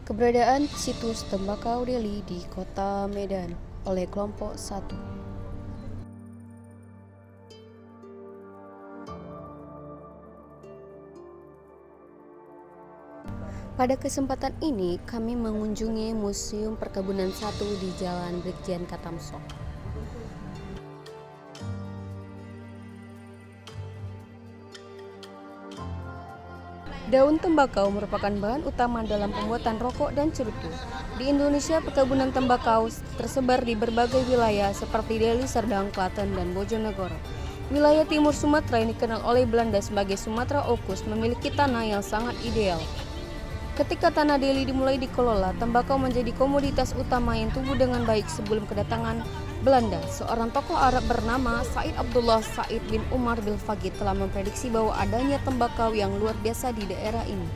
Keberadaan situs Tembakau Deli di Kota Medan oleh kelompok 1. Pada kesempatan ini, kami mengunjungi Museum Perkebunan 1 di Jalan Brigjen Katamso. Daun tembakau merupakan bahan utama dalam pembuatan rokok dan cerutu. Di Indonesia, perkebunan tembakau tersebar di berbagai wilayah seperti Deli, Serdang, Klaten, dan Bojonegoro. Wilayah timur Sumatera yang dikenal oleh Belanda sebagai Sumatera Okus memiliki tanah yang sangat ideal. Ketika tanah Deli dimulai dikelola, tembakau menjadi komoditas utama yang tumbuh dengan baik sebelum kedatangan Belanda. Seorang tokoh Arab bernama Said Abdullah Said bin Umar bin Fagid telah memprediksi bahwa adanya tembakau yang luar biasa di daerah ini.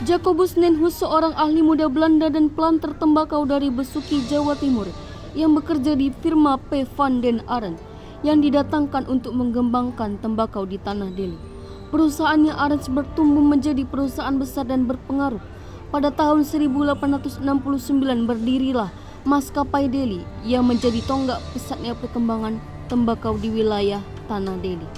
Jacobus Nenhus, seorang ahli muda Belanda dan planter tembakau dari Besuki, Jawa Timur, yang bekerja di firma P. van den Arend, yang didatangkan untuk mengembangkan tembakau di tanah Deli. Perusahaannya Arends bertumbuh menjadi perusahaan besar dan berpengaruh. Pada tahun 1869 berdirilah Maskapai Deli yang menjadi tonggak pesatnya perkembangan tembakau di wilayah tanah Deli.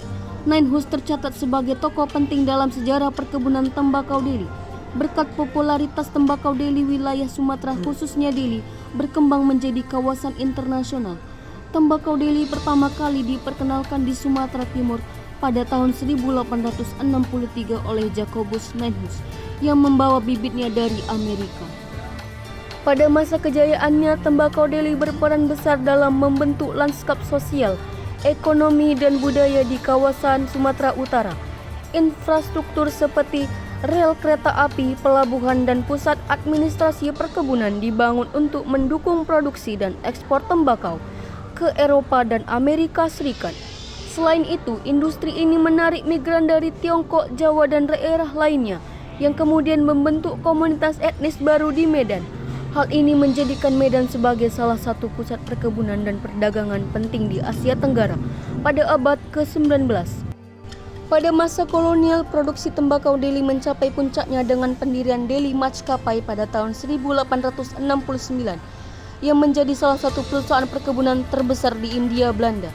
Nenhus tercatat sebagai tokoh penting dalam sejarah perkebunan tembakau Deli. Berkat popularitas tembakau Deli, wilayah Sumatera khususnya Deli berkembang menjadi kawasan internasional. Tembakau Deli pertama kali diperkenalkan di Sumatera Timur pada tahun 1863 oleh Jacobus Nenhus yang membawa bibitnya dari Amerika. Pada masa kejayaannya, tembakau Deli berperan besar dalam membentuk lanskap sosial, ekonomi, dan budaya di kawasan Sumatera Utara. Infrastruktur seperti rel kereta api, pelabuhan, dan pusat administrasi perkebunan dibangun untuk mendukung produksi dan ekspor tembakau ke Eropa dan Amerika Serikat. Selain itu, industri ini menarik migran dari Tiongkok, Jawa, dan daerah lainnya yang kemudian membentuk komunitas etnis baru di Medan. Hal ini menjadikan Medan sebagai salah satu pusat perkebunan dan perdagangan penting di Asia Tenggara pada abad ke-19. Pada masa kolonial, produksi tembakau Deli mencapai puncaknya dengan pendirian Deli Maskapai pada tahun 1869 yang menjadi salah satu perusahaan perkebunan terbesar di Hindia Belanda.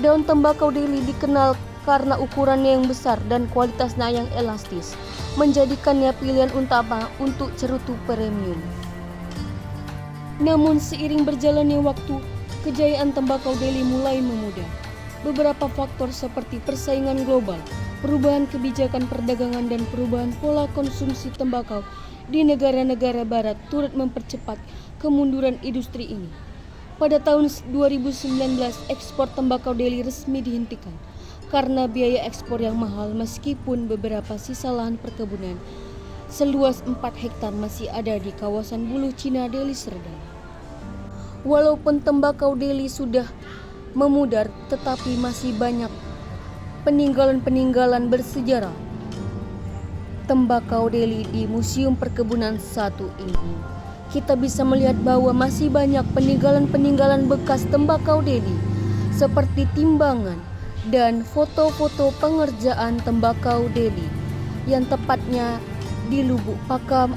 Daun tembakau Deli dikenal karena ukurannya yang besar dan kualitasnya yang elastis, menjadikannya pilihan utama untuk cerutu premium. Namun seiring berjalannya waktu, kejayaan tembakau Deli mulai memudar. Beberapa faktor seperti persaingan global, perubahan kebijakan perdagangan, dan perubahan pola konsumsi tembakau di negara-negara barat turut mempercepat kemunduran industri ini. Pada tahun 2019, ekspor tembakau Deli resmi dihentikan karena biaya ekspor yang mahal, meskipun beberapa sisa lahan perkebunan seluas 4 hektar masih ada di kawasan Bulu Cina, Deli Serdang. Walaupun tembakau Deli sudah memudar, tetapi masih banyak peninggalan-peninggalan bersejarah tembakau Deli di Museum Perkebunan 1 ini. Kita bisa melihat bahwa masih banyak peninggalan-peninggalan bekas tembakau Deli seperti timbangan dan foto-foto pengerjaan tembakau Deli yang tepatnya di Lubuk Pakam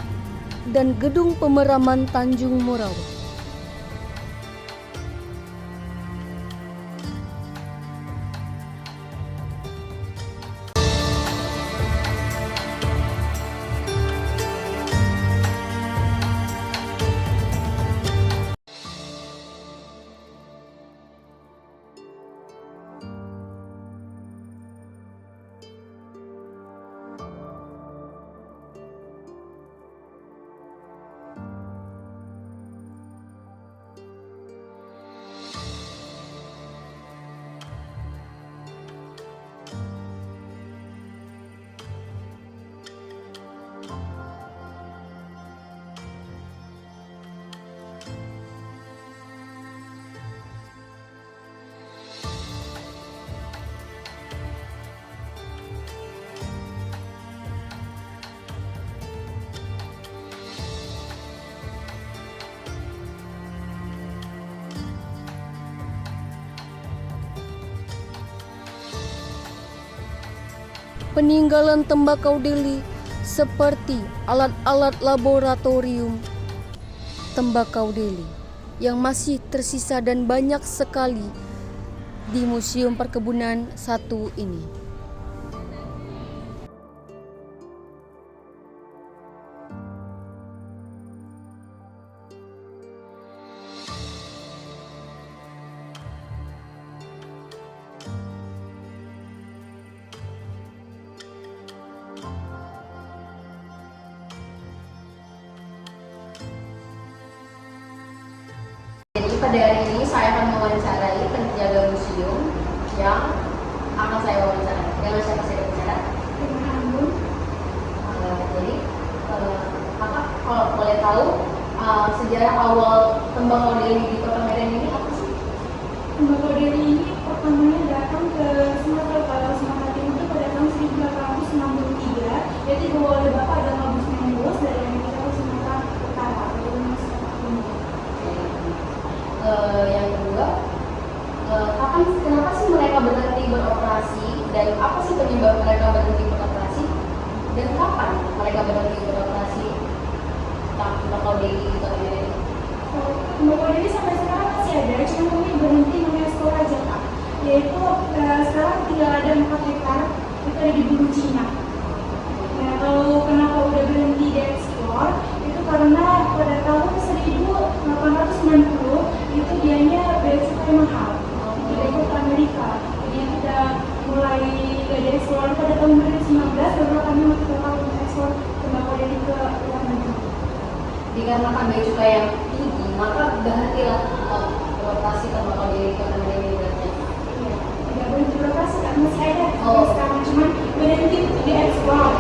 dan Gedung Pemeraman Tanjung Morawa. Peninggalan tembakau Deli seperti alat-alat laboratorium tembakau Delhi yang masih tersisa dan banyak sekali di Museum Perkebunan 1 ini. Jadi pada hari ini saya akan mewawancarai penjaga museum yang akan saya wawancarai. Dengan siapa saya berbicara? Dengan Anggun. Jadi, Kakak kalau boleh tahu sejarah awal tembakau Delhi di Kota Medan ini apa sih? Tembakau Delhi ini pertamanya datang ke Sumatera Utara, Sumatera Timur itu pada tahun 1863, yaitu dibawa oleh Bapak Adamabus Menembus dari Amerika ke Sumatera Utara. Yang kedua, kenapa sih mereka berhenti beroperasi dan apa sih penyebab mereka berhenti beroperasi dan kapan mereka berhenti beroperasi tembakau Delhi di Kota Medan ini? Tembakau Delhi sampai sekarang masih ada, cuma kami berhenti mengekspor aja Pak. Yaitu sekarang tinggal ada 4 hektar, itu ada di Bulu Cina. Nah, kalau kenapa udah berhenti diekspor, itu karena pada tahun 1890 itu dianya bea cukai mahal. Kita ikut ke Amerika, jadi kita mulai gak diekspor pada tahun 2019, baru kami masih total mengekspor tembakau Delhi ke luar negeri. Dikarenakan bea cukai yang tinggi, maka berhentilah beroperasi tembakau Delhi di Kota Medan ini berarti. Iya, tidak berhenti beroperasi kan masih ada sampai sekarang, cuman berhenti untuk diekspor.